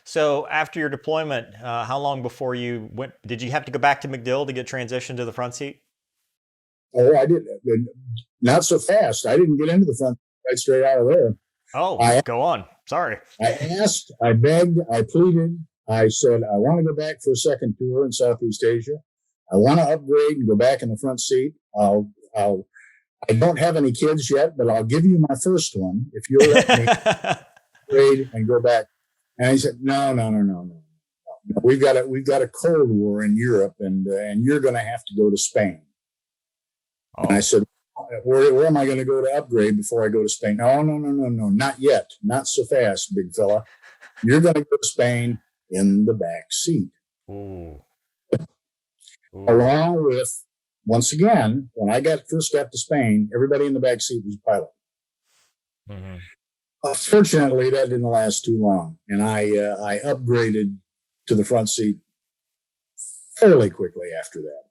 So after your deployment, how long before you went? Did you have to go back to MacDill to get transitioned to the front seat? Oh, I did not so fast. I didn't get into the front right straight out of there. Oh, I go on. Sorry. I asked, I begged, I pleaded. I said, I want to go back for a second tour in Southeast Asia. I want to upgrade and go back in the front seat. I don't have any kids yet, but I'll give you my first one if you'll let me upgrade and go back. And he said, no. We've got a Cold War in Europe, and you're going to have to go to Spain. Oh. And I said, where am I going to go to upgrade before I go to Spain? No, not yet. Not so fast, big fella. You're going to go to Spain in the back seat. Ooh. Along with, once again, when I first got to Spain, everybody in the back seat was a pilot. Mm-hmm. Fortunately, that didn't last too long, and I upgraded to the front seat fairly quickly after that.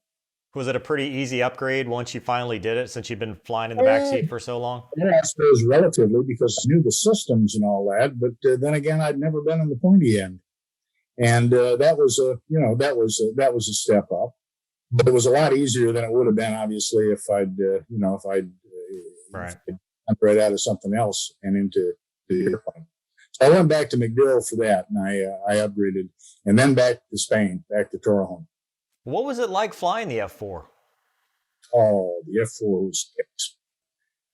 Was it a pretty easy upgrade once you finally did it, since you've been flying in the back seat for so long? I suppose relatively, because I knew the systems and all that, but then again, I'd never been in the pointy end, and that was a step up. But it was a lot easier than it would have been, obviously, if I'd right out of something else and into the airplane. So I went back to MacDill for that, and I upgraded, and then back to Spain, back to Torrejon. What was it like flying the F-4? Oh, the F-4 was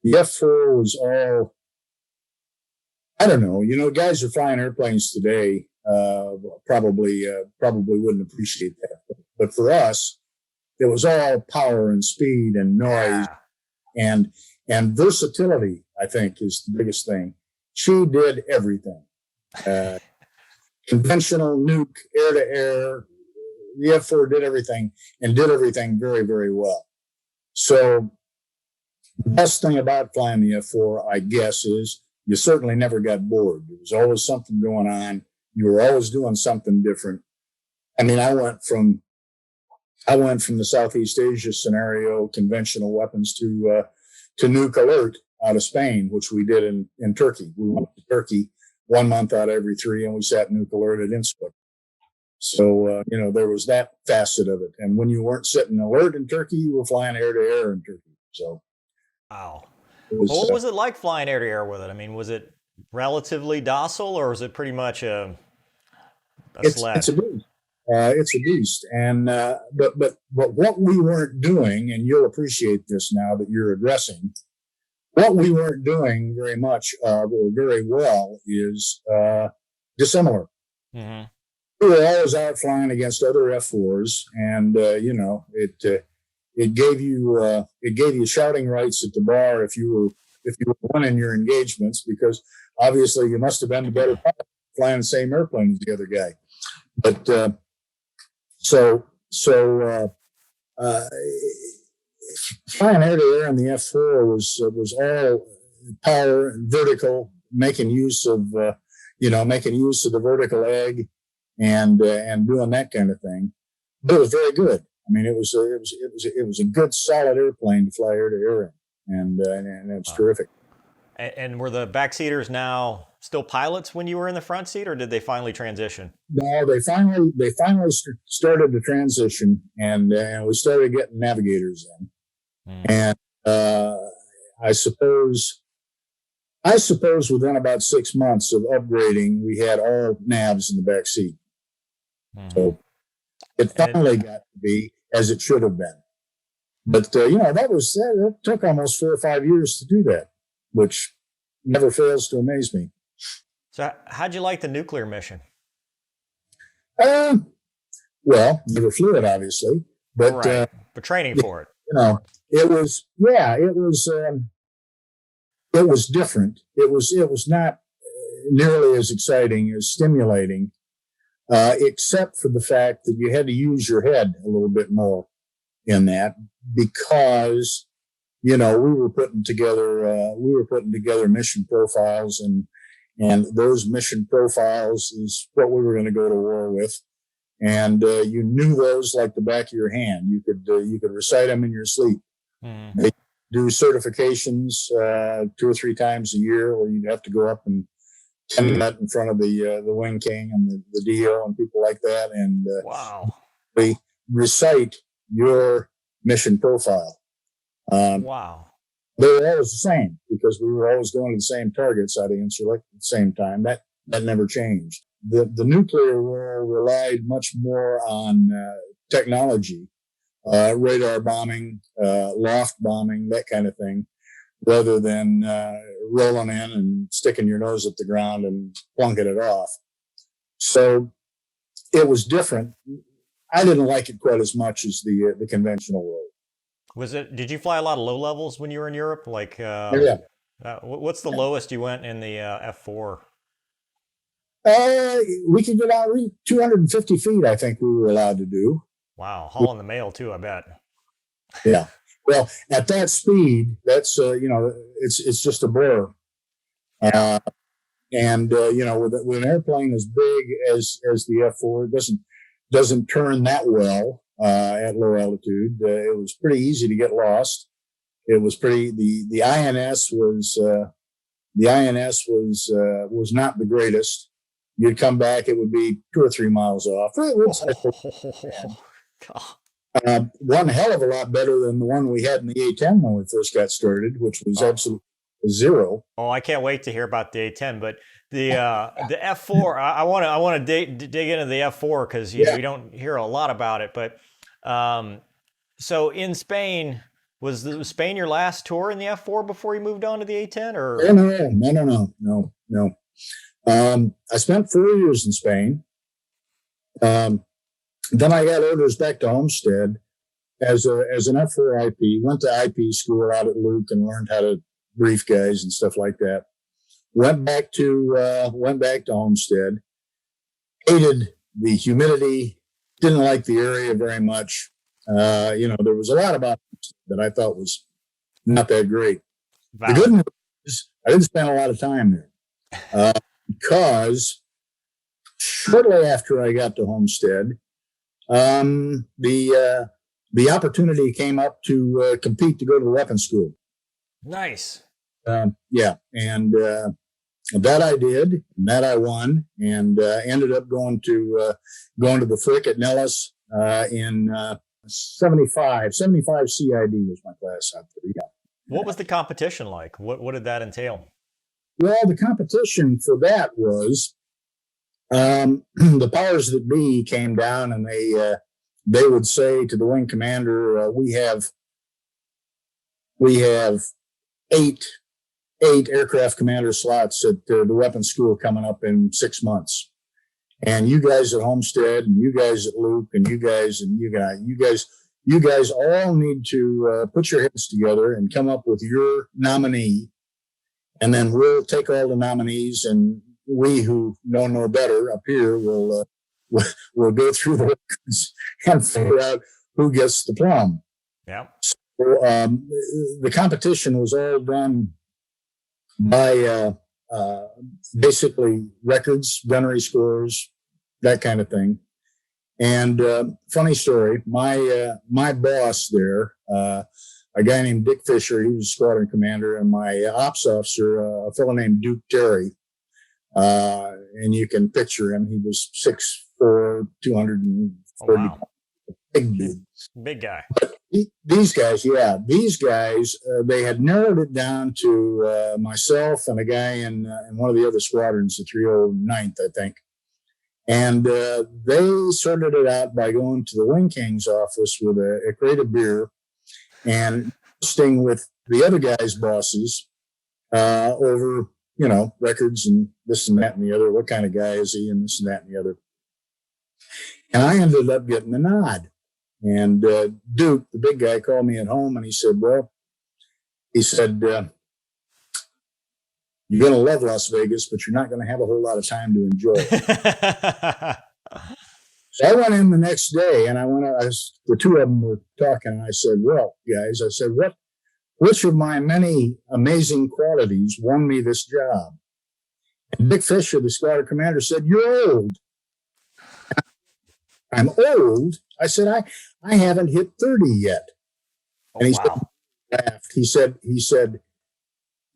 the F-4 was all, I don't know. Guys are flying airplanes today probably wouldn't appreciate that, but for us, it was all power and speed and noise and versatility, I think, is the biggest thing. She did everything. Conventional nuke, air-to-air. The F-4 did everything and did everything very, very well. So the best thing about flying the F-4, I guess, is you certainly never got bored. There was always something going on. You were always doing something different. I mean, I went from the Southeast Asia scenario, conventional weapons, to nuke alert out of Spain, which we did in Turkey. We went to Turkey 1 month out of every 3, and we sat nuke alert at Innsbruck. So, there was that facet of it. And when you weren't sitting alert in Turkey, you were flying air to air in Turkey. So, wow. What was it like flying air to air with it? I mean, was it relatively docile, or was it pretty much a sled? It's a beast. It's a beast. And, but what we weren't doing, and you'll appreciate this now that you're addressing, what we weren't doing very much, or very well, is dissimilar. Mm-hmm. We were always out flying against other F4s, and it gave you shouting rights at the bar if you were winning your engagements, because obviously you must have been the better pilot flying the same airplane as the other guy. But flying air to air in the F4 was all power and vertical, making use of the vertical egg. And doing that kind of thing, but it was very good. I mean, it was a good, solid airplane to fly air to air in, and it was terrific. And were the Backseaters now still pilots when you were in the front seat, or did they finally transition? No, they finally started to transition, and we started getting navigators in, and I suppose within about 6 months of upgrading, we had all navs in the back seat. So it finally got to be as it should have been. But, that took almost 4 or 5 years to do that, which never fails to amaze me. So how'd you like the nuclear mission? Well, never flew it, obviously. But, right. But training for it. It was different. It was not nearly as exciting, as stimulating, except for the fact that you had to use your head a little bit more in that, because we were putting together mission profiles, and those mission profiles is what we were going to go to war with, and you knew those like the back of your hand. You could recite them in your sleep. They do certifications 2 or 3 times a year, where you'd have to go up and tend that in front of the wing king and the DO and people like that, and Wow. they recite your mission profile. Wow. They were always the same because we were always going to the same targets out of Incirlik at the same time. That never changed. The nuclear war relied much more on technology, radar bombing, loft bombing, that kind of thing, rather than rolling in and sticking your nose at the ground and plunking it off. So it was different. I didn't like it quite as much as the conventional road. Did you fly a lot of low levels when you were in Europe? Like, Yeah. What's the lowest you went in the F4? We could get out 250 feet, I think we were allowed to do. Wow. Hauling the mail too, I bet. Yeah. Well, at that speed, that's, it's just a blur. And with an airplane as big as the F4, it doesn't turn that well at low altitude. It was pretty easy to get lost. It was the INS was not the greatest. You'd come back, it would be 2 or 3 miles off. One hell of a lot better than the one we had in the A-10 when we first got started, which was absolutely zero. Oh, I can't wait to hear about the A-10. But the F4, I want to dig into the F4 because we don't hear a lot about it. But so in Spain, was Spain your last tour in the F4 before you moved on to the A-10? Or No. I spent 4 years in Spain. Then I got orders back to Homestead as an F4 IP. Went to IP school out at Luke and learned how to brief guys and stuff like that. Went back to Homestead. Hated the humidity. Didn't like the area very much. There was a lot about it that I thought was not that great. Wow. The good news is I didn't spend a lot of time there because shortly after I got to Homestead, the opportunity came up to compete to go to the weapons school. Nice. And that I did, and that I won, and ended up going to the Frick at Nellis in 75 CID was my class out there. Yeah. What was the competition like? What did that entail? Well, the competition for that was the powers that be came down, and they would say to the wing commander, we have 8 aircraft commander slots at the weapons school coming up in 6 months. And you guys at Homestead and you guys at Luke and you guys all need to put your heads together and come up with your nominee. And then we'll take all the nominees, and we who know no better up here will go through the records and figure out who gets the plum. Yeah. So the competition was all done by basically records, gunnery scores, that kind of thing. And funny story, my boss there, a guy named Dick Fisher, he was a squadron commander, and my ops officer, a fellow named Duke Terry, and you can picture him. He was 6'4", 230 pounds, big dude. Big guy. But these guys, they had narrowed it down to myself and a guy in one of the other squadrons, the 309th, I think. And they sorted it out by going to the Wing King's office with a crate of beer and staying with the other guys' bosses over, records and this and that and the other. What kind of guy is he, and this and that and the other. And I ended up getting the nod. And Duke, the big guy, called me at home and he said, you're going to love Las Vegas, but you're not going to have a whole lot of time to enjoy it. So I went in the next day, and the two of them were talking, and I said, well, guys, which of my many amazing qualities won me this job? And Dick Fisher, the squadron commander, said, you're old. I'm old. I said, I haven't hit 30 yet. Oh, And he wow. laughed. He said,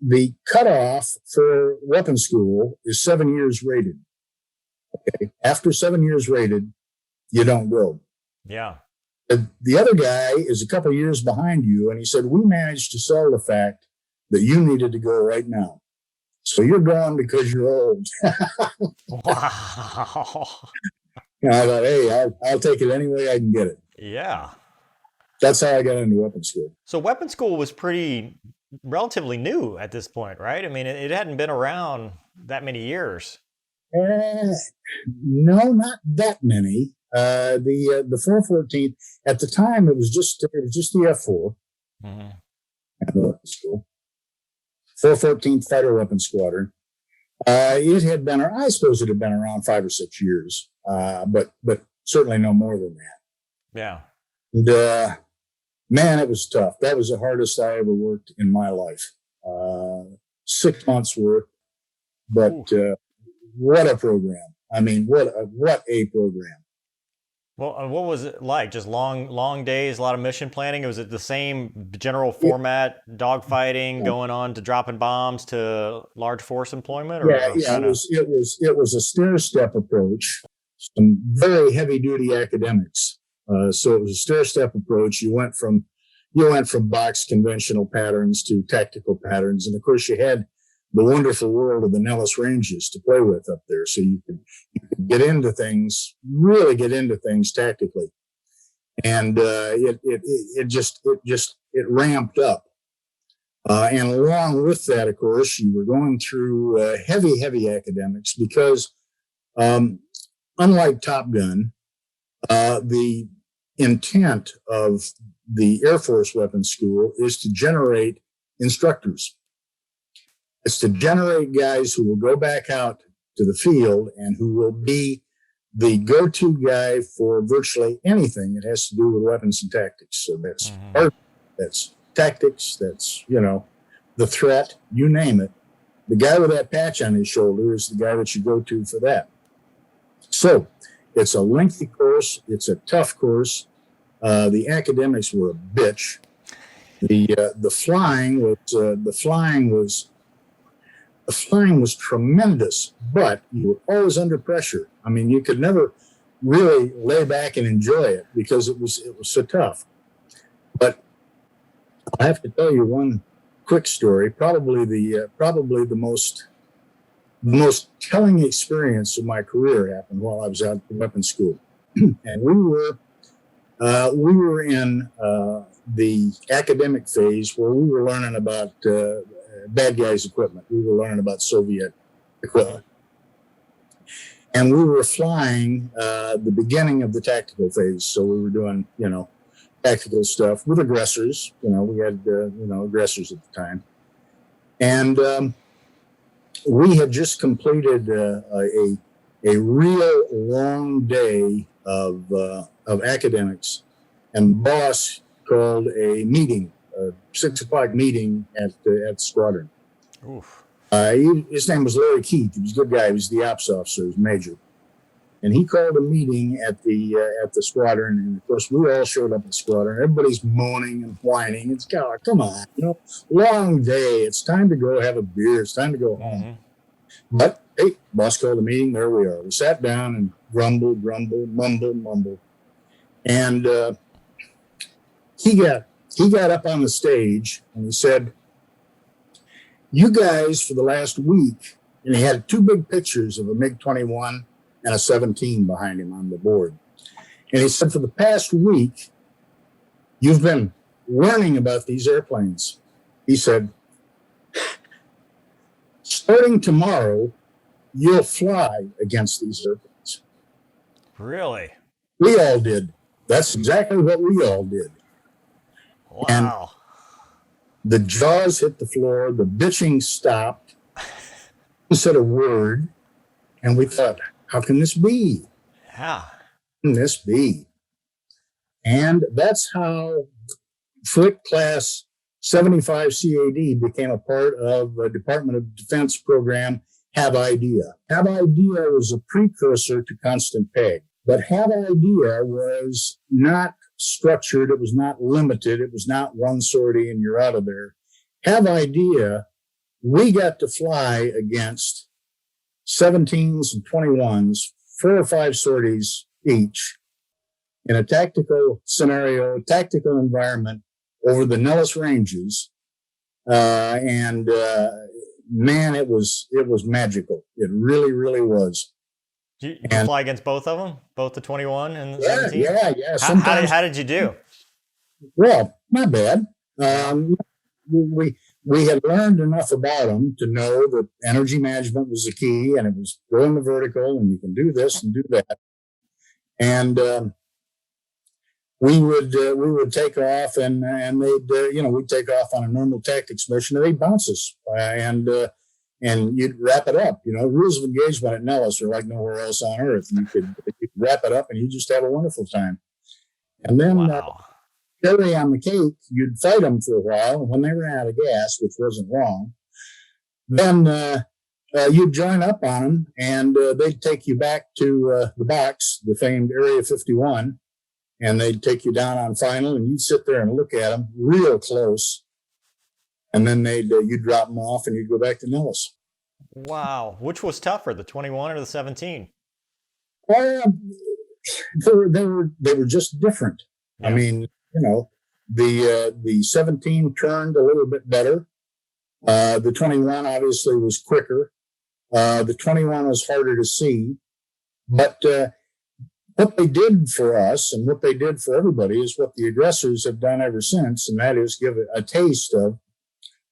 the cutoff for weapons school is 7 years rated. Okay. After 7 years rated, you don't go. Yeah. The other guy is a couple of years behind you. And he said, we managed to sell the fact that you needed to go right now. So you're going because you're old. Wow. And I thought, hey, I'll take it any way I can get it. Yeah. That's how I got into weapons school. So weapon school was pretty relatively new at this point, right? I mean, it hadn't been around that many years. No, not that many. The 414th at the time it was just the F4 school, 414th Fighter Weapons Squadron. It had been, I suppose, it had been around 5 or 6 years, but certainly no more than that. Yeah. And man, it was tough. That was the hardest I ever worked in my life. 6 months worth, but what a program! I mean, what a program. Well, what was it like? Just long days, a lot of mission planning. Was it the same general format, dogfighting, going on to dropping bombs to large force employment? Or Yeah. It was a stair step approach. Some very heavy duty academics. So it was a stair step approach. You went from box conventional patterns to tactical patterns, and of course you had the wonderful world of the Nellis Ranges to play with up there. So you could get into things, really get into things tactically. And it ramped up. And along with that, of course, you were going through heavy academics because unlike Top Gun, the intent of the Air Force Weapons School is to generate instructors. It's to generate guys who will go back out to the field and who will be the go-to guy for virtually anything that has to do with weapons and tactics. So that's art, that's tactics, that's, the threat, you name it. The guy with that patch on his shoulder is the guy that you go to for that. So it's a lengthy course. It's a tough course. The academics were a bitch. The flying was tremendous, but you were always under pressure. I mean, you could never really lay back and enjoy it because it was so tough. But I have to tell you one quick story. Probably the most telling experience of my career happened while I was out at weapons school, and we were in the academic phase where we were learning about bad guys' equipment. We were learning about Soviet equipment. And we were flying the beginning of the tactical phase. So we were doing, tactical stuff with aggressors. We had, aggressors at the time. And we had just completed a real long day of academics. And the boss called a meeting, a 6 o'clock meeting at the squadron. Oof. His name was Larry Keith. He was a good guy. He was the ops officer, he was major. And he called a meeting at the squadron. And of course, we all showed up at the squadron. Everybody's moaning and whining. It's come on, long day. It's time to go have a beer. It's time to go home. But hey, boss called a meeting. There we are. We sat down and grumble, mumble. And he got up on the stage and he said, you guys for the last week, and he had 2 big pictures of a MiG-21 and a 17 behind him on the board. And he said, for the past week, you've been learning about these airplanes. He said, starting tomorrow, you'll fly against these airplanes. Really? We all did. That's exactly what we all did. Wow. And the jaws hit the floor. The bitching stopped. We said a word. And we thought, how can this be? Yeah. How can this be? And that's how Flick Class 75 CAD became a part of the Department of Defense program, Have Idea. Have Idea was a precursor to Constant Peg. But have idea was not structured. It was not limited. It was not one sortie and you're out of there. Have idea, we got to fly against 17s and 21s, 4 or 5 sorties each in a tactical scenario, tactical environment over the Nellis Ranges. And man, it was magical. It really, really was. Did you fly against both of them, both the 21 and the 17? Yeah. How did you do? Well, not bad. We had learned enough about them to know that energy management was the key, and it was going the vertical, and you can do this and do that. And we would take off, and they'd we'd take off on a normal tactics mission, and they'd bounce us, and you'd wrap it up. Rules of engagement at Nellis are like nowhere else on earth. You could wrap it up, and you just have a wonderful time. And then cherry on the cake, you'd fight them for a while, and when they ran out of gas, which wasn't wrong, then you'd join up on them, and they'd take you back to the box, the famed Area 51, and they'd take you down on final, and you'd sit there and look at them real close, and then you'd drop them off, and you'd go back to Nellis. Wow. Which was tougher, the 21 or the 17? They were just different. Yeah. I mean, the 17 turned a little bit better. The 21 obviously was quicker. The 21 was harder to see. But what they did for us and what they did for everybody is what the aggressors have done ever since, and that is give a taste of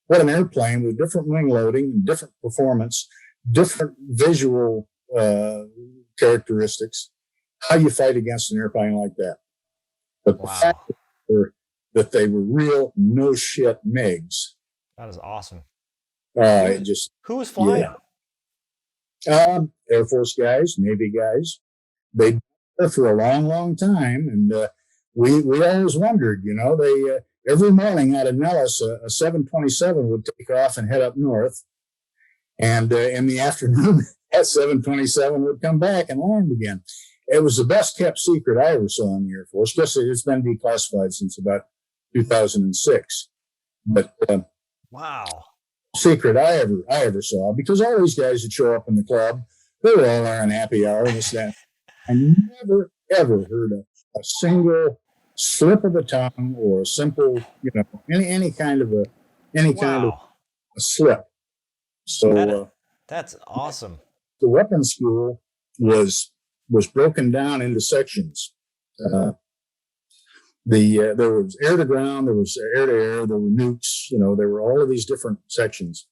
what an airplane with different wing loading, different performance, different visual characteristics, how you fight against an airplane like that. But the fact that they were real no shit MiGs. That is awesome. Who was flying? Yeah. Air Force guys, Navy guys. They'd been there for a long, long time, and we always wondered. They every morning out of Nellis, a 727 would take off and head up north, and in the afternoon, that 727 would come back and land again. It was the best kept secret I ever saw in the Air Force. Just it's been declassified since about 2006. But wow, secret I ever saw, because all these guys that show up in the club, they were all there on happy hour and this that. I never ever heard a single slip of the tongue or a simple, any kind of a slip. So that's awesome. The weapons school was broken down into sections. There was air to ground, there was air to air, there were nukes, there were all of these different sections.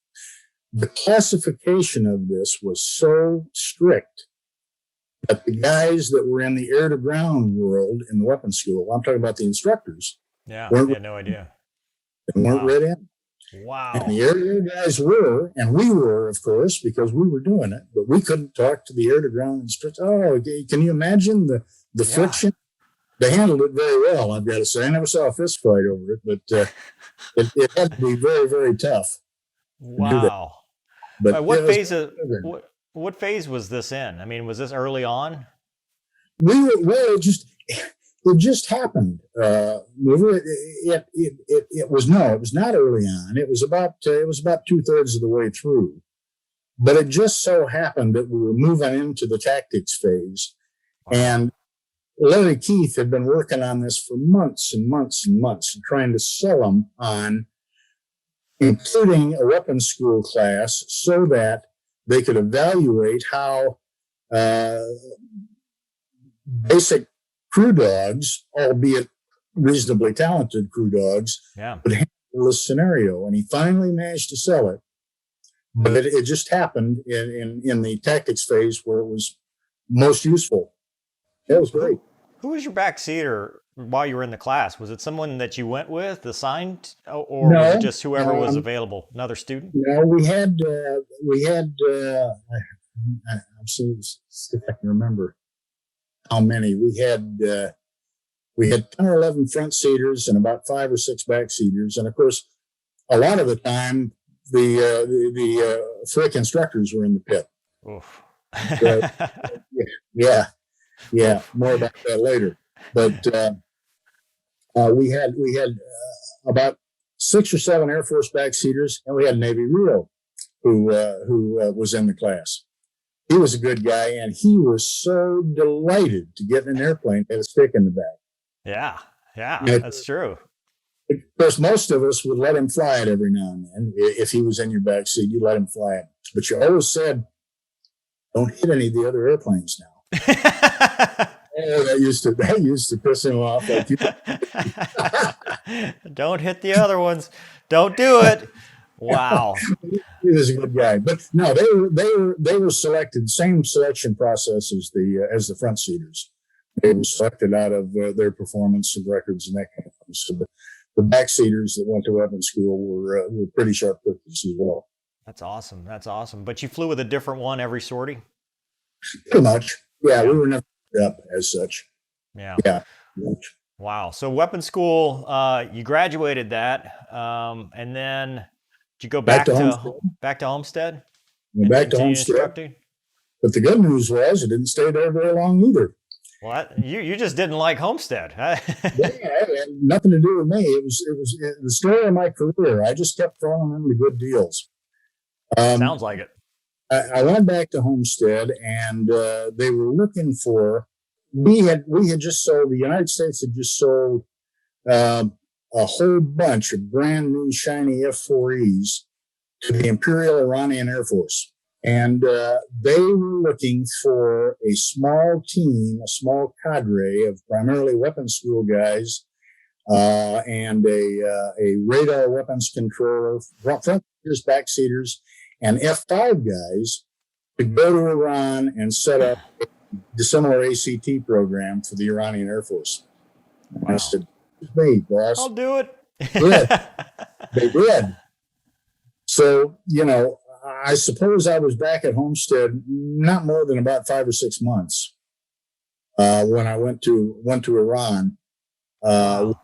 The classification of this was so strict that the guys that were in the air to ground world in the weapons school, I'm talking about the instructors. Yeah, I had no idea. They weren't read in. Wow. And the air guys were, and we were, of course, because we were doing it, but we couldn't talk to the air to ground instructors. Oh, can you imagine the friction? They handled it very well, I've got to say. I never saw a fist fight over it, but it had to be very, very tough. Wow. But what phase was this in? I mean, was this early on? It just happened. It was not early on. It was about 2/3 of the way through, but it just so happened that we were moving into the tactics phase, and Larry Keith had been working on this for months and months and months, and trying to sell them on including a weapons school class so that they could evaluate how basic crew dogs, albeit reasonably talented crew dogs, would handle this scenario. And he finally managed to sell it. But it just happened in the tactics phase where it was most useful. That was great. Who was your backseater while you were in the class? Was it someone that you went with, assigned, or was it just whoever was available? Another student? No, we had I'm see if I can remember how many. We had 10 or 11 front seaters and about 5 or 6 back seaters. And of course, a lot of the time, the frick instructors were in the pit. Oof. Yeah. Yeah, Oof. more about that later. But we had about 6 or 7 Air Force backseaters, and we had Navy Rio who was in the class. He was a good guy, and he was so delighted to get in an airplane that had a stick in the back. Yeah, yeah, And that's true. of course, most of us would let him fly it every now and then. If he was in your back seat, you let him fly it. But you always said, "Don't hit any of the other airplanes now." Oh, that used to piss him off. Like, Don't hit the other ones. Don't do it. Wow. he was a good guy, but no, they were selected same selection process as the front seaters. They were selected out of their performance and records and that kind of thing. So the back seaters that went to weapons school were pretty sharp cookies as well. That's awesome. That's awesome. But you flew with a different one every sortie? Pretty much, yeah. We Yeah. were never up as such. Yeah. Yeah. Wow. So weapons school, you graduated that, and then did you go Back to Homestead. back to Homestead Went and back to continue Homestead. instructing? But the good news was it didn't stay there very long either. Well, you just didn't like Homestead. Yeah, it had nothing to do with me. It was the story of my career. I just kept falling into good deals. Sounds like it. I went back to Homestead, and they were looking for. We had just sold. The United States had just sold a whole bunch of brand new shiny F-4s to the Imperial Iranian Air Force. And they were looking for a small team, a small cadre of primarily weapons school guys and a radar weapons controller, front seaters, back seaters, and F5 guys to go to Iran and set up the similar ACT program for the Iranian Air Force. Wow. I said, "Hey, boss." I'll do it. They did. So, I suppose I was back at Homestead not more than about 5 or 6 months when I went to Iran with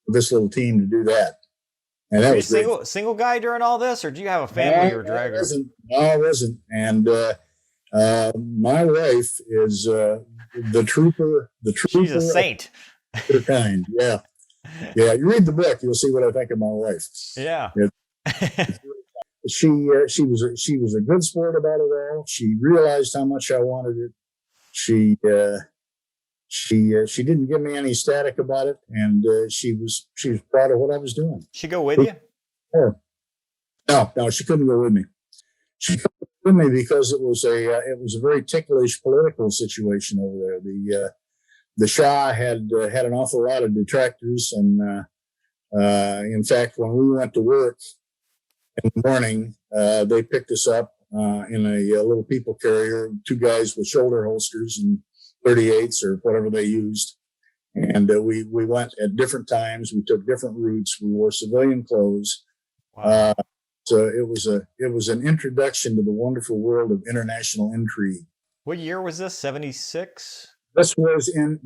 this little team to do that, and that Were you was great. single guy during all this, or do you have a family you were No, I dragging? wasn't. No, I wasn't. And my wife is the trooper. The She's a trooper saint. of her kind. Yeah, yeah. You read the book, you'll see what I think of my wife. Yeah. She was a good sport about it all. She realized how much I wanted it. She didn't give me any static about it, and she was proud of what I was doing. She go with you? No, she couldn't go with me. She couldn't go with me because it was a very ticklish political situation over there. The Shah had an awful lot of detractors, and in fact, when we went to work in the morning, they picked us up in a little people carrier, 2 guys with shoulder holsters and 38s or whatever they used. And we went at different times. We took different routes. We wore civilian clothes. Wow. So it was an introduction to the wonderful world of international intrigue. What year was this? 76? This was in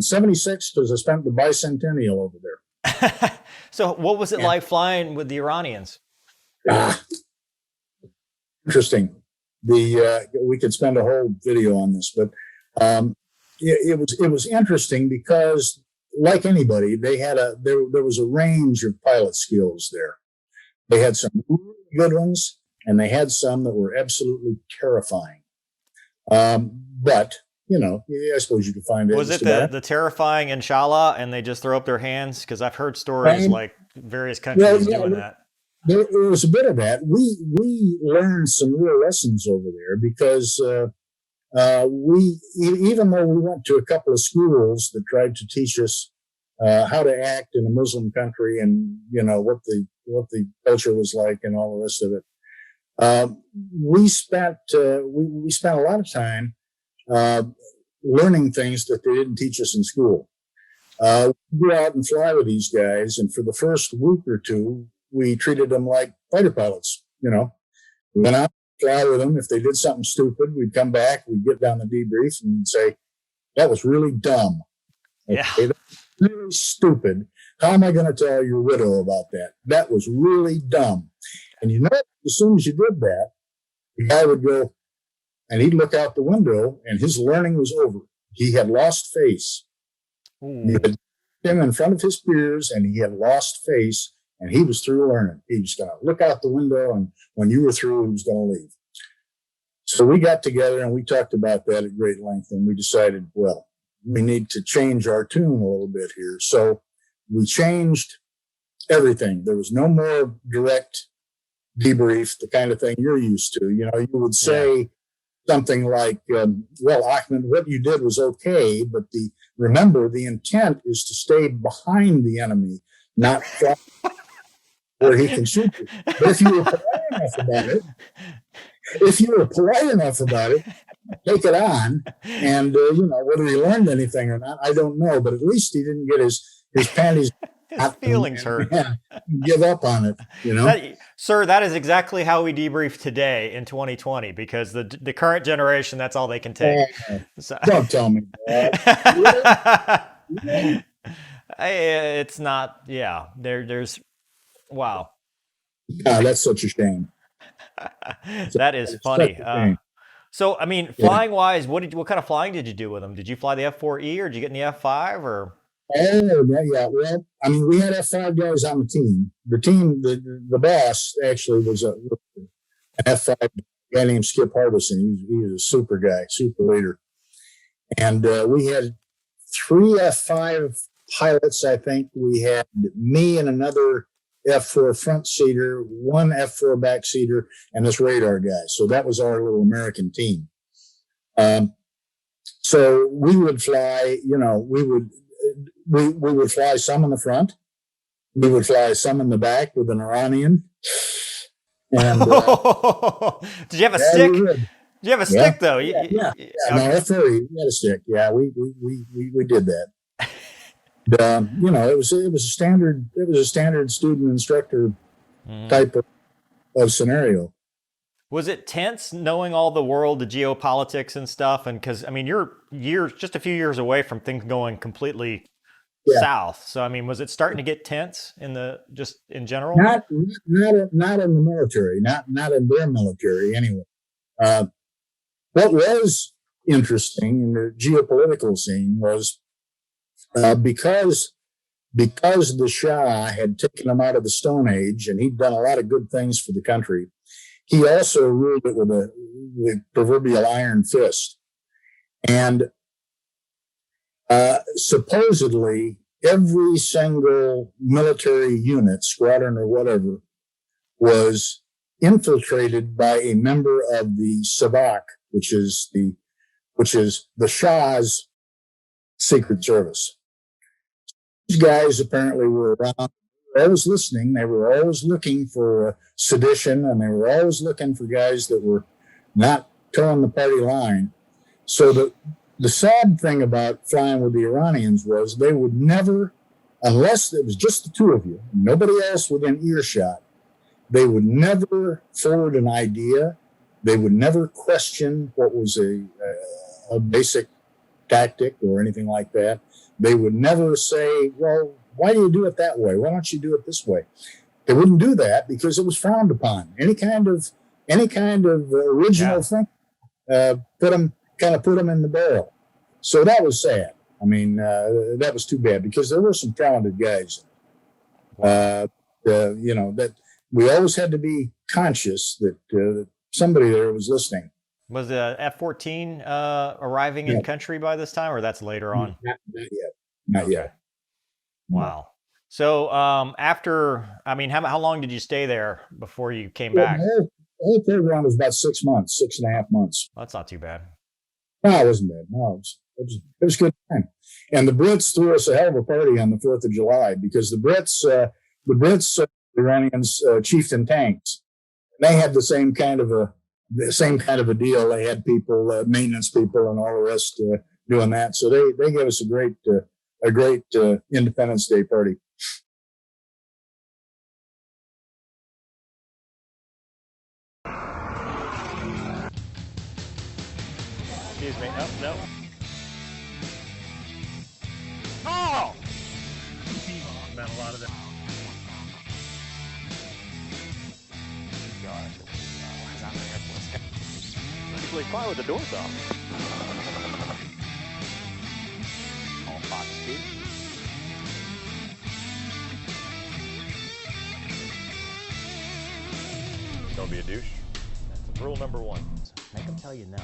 76 because I spent the bicentennial over there. So what was it like flying with the Iranians? Interesting. We could spend a whole video on this, but it was interesting because, like anybody, there was a range of pilot skills there. They had some really good ones, and they had some that were absolutely terrifying. But I suppose you could find it. Was it the terrifying inshallah, and they just throw up their hands? Because I've heard stories like various countries doing that. There was a bit of that. We learned some real lessons over there because even though we went to a couple of schools that tried to teach us how to act in a Muslim country and what the culture was like and all the rest of it, we spent a lot of time learning things that they didn't teach us in school. We go out and fly with these guys, and for the first week or two, we treated them like fighter pilots. We went out, fly with them. If they did something stupid, we'd come back, we'd get down the debrief, and we'd say, "That was really dumb. Okay, Yeah. that was really stupid. How am I going to tell your widow about that? That was really dumb." And as soon as you did that, the guy would go, and he'd look out the window, and his learning was over. he had lost face. Ooh. He had him in front of his peers, and he had lost face, and he was through learning. He was going to look out the window, and when you were through, he was going to leave. So we got together and we talked about that at great length, and we decided, well, we need to change our tune a little bit here. So we changed everything. There was no more direct debrief, the kind of thing you're used to. You know, you would say something like, well, Ahmed, what you did was okay, but remember, the intent is to stay behind the enemy, not where he can shoot you. But if you were polite enough about it, take it on. And, you know, whether he learned anything or not, I don't know. But at least he didn't get his panties his feelings hurt. Give up on it, you know? Sir, that is exactly how we debrief today in 2020, because the current generation, that's all they can take. So. Don't tell me that. Really? It's not, there's, wow. Oh, that's such a shame. That is funny. So, I mean, flying wise, what kind of flying did you do with them? Did you fly the F-4E, or did you get in the F-5, or? Oh, yeah. Well, I mean, we had F-5 guys on the team. The boss actually was an F-5 guy named Skip Harbison. He was a super guy, super leader. And we had 3 F-5 pilots, I think. We had me and another F-4 front seater, 1 F-4 backseater, and this radar guy. So that was our little American team. So we would fly, you know, we would fly some in the front. We would fly some in the back with an Iranian. And did you have a stick? Did you have a stick though? Yeah. No, F-4, we had a stick. Yeah, we did that. You know, it was a standard student instructor type of scenario. Was it tense knowing all the world, the geopolitics and stuff? And because I mean, you're just a few years away from things going completely south. So I mean, was it starting to get tense just in general? Not in the military, not in their military anyway. What was interesting in the geopolitical scene was because the Shah had taken them out of the Stone Age and he'd done a lot of good things for the country. He also ruled it with the proverbial iron fist. And supposedly every single military unit, squadron or whatever, was infiltrated by a member of the Savak, which is the Shah's Secret Service. These guys apparently were around, always listening. They were always looking for sedition, and they were always looking for guys that were not towing the party line. So the sad thing about flying with the Iranians was they would never, unless it was just the two of you, nobody else within earshot, they would never forward an idea. They would never question what was a basic tactic or anything like that. They would never say, well, why do you do it that way? Why don't you do it this way? They wouldn't do that because it was frowned upon. Any kind of original thing put them in the barrel. So that was sad. I mean, that was too bad because there were some talented guys. You know, that we always had to be conscious that somebody there was listening. Was the F-14 arriving in country by this time, or that's later on? Not yet. Wow. So after, I mean, how long did you stay there before you came back? The whole program was about 6 months, 6.5 months. Well, that's not too bad. No, it wasn't bad. No, it was a good time. And the Brits threw us a hell of a party on the 4th of July because the Brits, Iranians, chieftain tanks. They had the same kind of a deal. They had people, maintenance people, and all the rest doing that. So they gave us a great Independence Day party. Excuse me. No. Oh! Meant a lot of that. God. Why is that an Air Force guy? Usually fly with the doors off. Don't be a douche. That's rule number one. Make them tell you no.